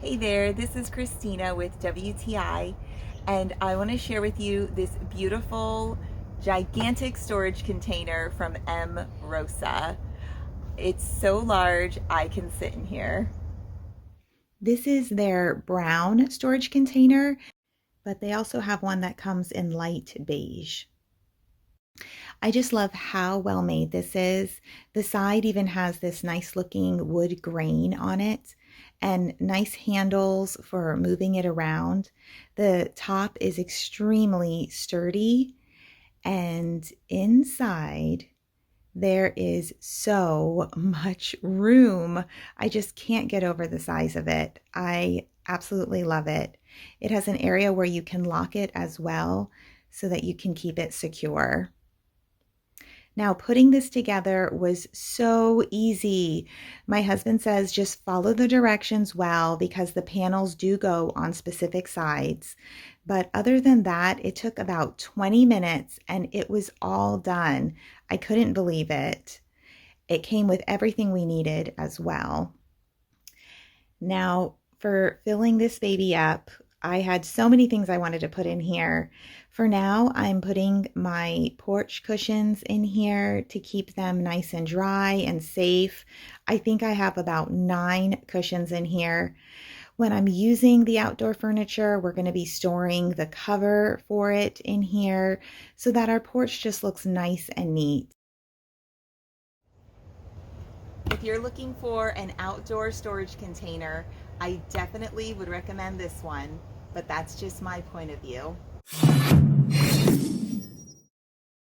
Hey there, this is Christina with WTI, and I want to share with you this beautiful, gigantic storage container from Mrosaa. It's so large, I can sit in here. This is their brown storage container, but they also have one that comes in light beige. I just love how well made this is. The side even has this nice looking wood grain on it and nice handles for moving it around. The top is extremely sturdy, and inside there is so much room. I just can't get over the size of it. I absolutely love it. It has an area where you can lock it as well so that you can keep it secure. Now, putting this together was so easy. My husband says just follow the directions well because the panels do go on specific sides. But other than that, it took about 20 minutes and it was all done. I couldn't believe it. It came with everything we needed as well. Now, for filling this baby up, I had so many things I wanted to put in here. For now, I'm putting my porch cushions in here to keep them nice and dry and safe. I think I have about 9 cushions in here. When I'm using the outdoor furniture, we're going to be storing the cover for it in here so that our porch just looks nice and neat. If you're looking for an outdoor storage container, I definitely would recommend this one, but that's just my point of view.